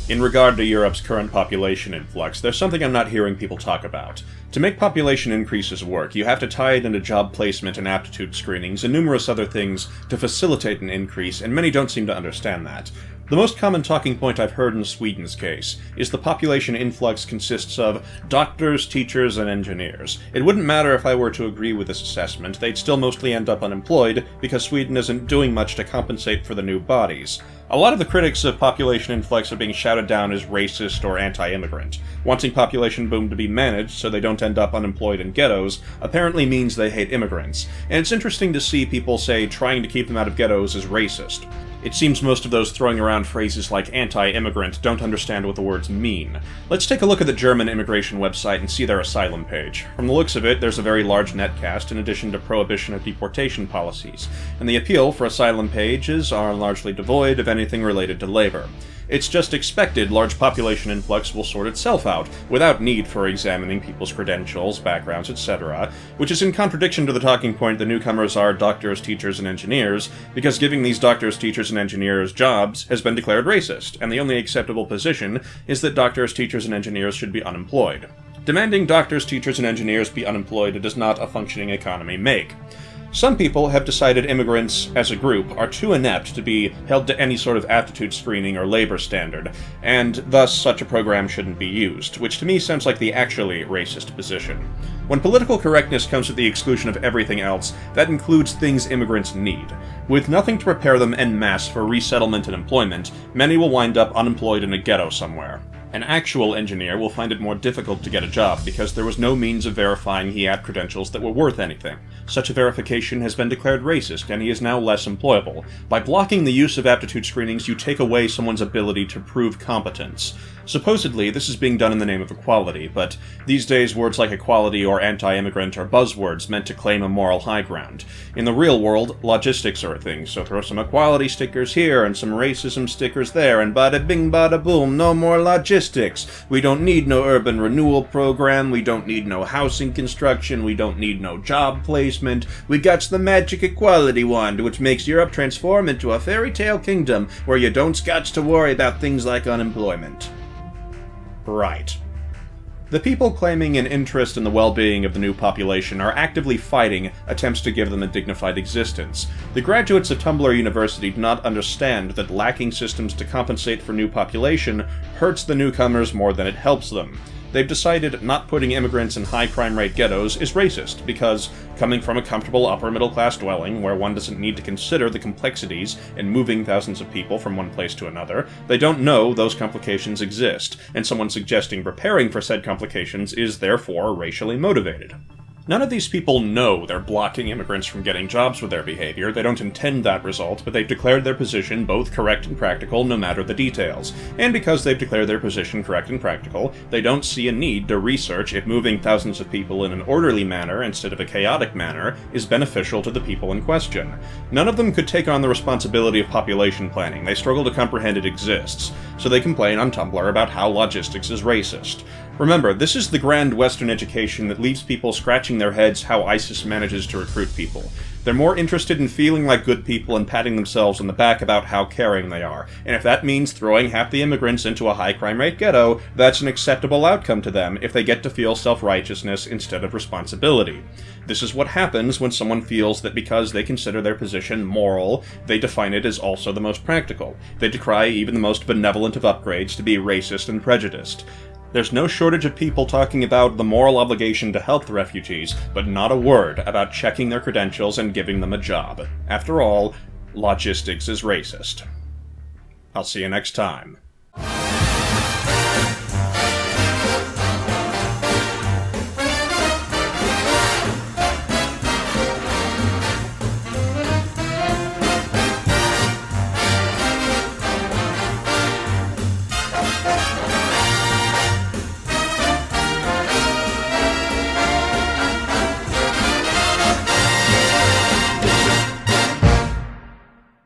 In regard to Europe's current population influx, there's something I'm not hearing people talk about. To make population increases work, you have to tie it into job placement and aptitude screenings and numerous other things to facilitate an increase, and many don't seem to understand that. The most common talking point I've heard in Sweden's case is the population influx consists of doctors, teachers, and engineers. It wouldn't matter if I were to agree with this assessment, they'd still mostly end up unemployed because Sweden isn't doing much to compensate for the new bodies. A lot of the critics of population influx are being shouted down as racist or anti-immigrant. Wanting population boom to be managed so they don't end up unemployed in ghettos apparently means they hate immigrants, and it's interesting to see people say trying to keep them out of ghettos is racist. It seems most of those throwing around phrases like anti-immigrant don't understand what the words mean. Let's take a look at the German immigration website and see their asylum page. From the looks of it, there's a very large netcast in addition to prohibition of deportation policies, and the appeal for asylum pages are largely devoid of anything related to labor. It's just expected large population influx will sort itself out, without need for examining people's credentials, backgrounds, etc., which is in contradiction to the talking point the newcomers are doctors, teachers, and engineers, because giving these doctors, teachers, and engineers jobs has been declared racist, and the only acceptable position is that doctors, teachers, and engineers should be unemployed. Demanding doctors, teachers, and engineers be unemployed does not a functioning economy make. Some people have decided immigrants, as a group, are too inept to be held to any sort of aptitude screening or labor standard, and thus such a program shouldn't be used, which to me sounds like the actually racist position. When political correctness comes at the exclusion of everything else, that includes things immigrants need. With nothing to prepare them en masse for resettlement and employment, many will wind up unemployed in a ghetto somewhere. An actual engineer will find it more difficult to get a job because there was no means of verifying he had credentials that were worth anything. Such a verification has been declared racist, and he is now less employable. By blocking the use of aptitude screenings, you take away someone's ability to prove competence. Supposedly, this is being done in the name of equality, but these days words like equality or anti-immigrant are buzzwords meant to claim a moral high ground. In the real world, logistics are a thing, so throw some equality stickers here and some racism stickers there, and bada bing bada boom, no more logistics. We don't need no urban renewal program, we don't need no housing construction, we don't need no job placement. We got the magic equality wand, which makes Europe transform into a fairy tale kingdom where you don't got to worry about things like unemployment. Right. The people claiming an interest in the well-being of the new population are actively fighting attempts to give them a dignified existence. The graduates of Tumblr University do not understand that lacking systems to compensate for new population hurts the newcomers more than it helps them. They've decided not putting immigrants in high crime rate ghettos is racist, because, coming from a comfortable upper-middle-class dwelling where one doesn't need to consider the complexities in moving thousands of people from one place to another, they don't know those complications exist, and someone suggesting preparing for said complications is therefore racially motivated. None of these people know they're blocking immigrants from getting jobs with their behavior. They don't intend that result, but they've declared their position both correct and practical no matter the details. And because they've declared their position correct and practical, they don't see a need to research if moving thousands of people in an orderly manner instead of a chaotic manner is beneficial to the people in question. None of them could take on the responsibility of population planning. They struggle to comprehend it exists, so they complain on Tumblr about how logistics is racist. Remember, this is the grand Western education that leaves people scratching their heads how ISIS manages to recruit people. They're more interested in feeling like good people and patting themselves on the back about how caring they are, and if that means throwing half the immigrants into a high crime rate ghetto, that's an acceptable outcome to them if they get to feel self-righteousness instead of responsibility. This is what happens when someone feels that because they consider their position moral, they define it as also the most practical. They decry even the most benevolent of upgrades to be racist and prejudiced. There's no shortage of people talking about the moral obligation to help the refugees, but not a word about checking their credentials and giving them a job. After all, logistics is racist. I'll see you next time.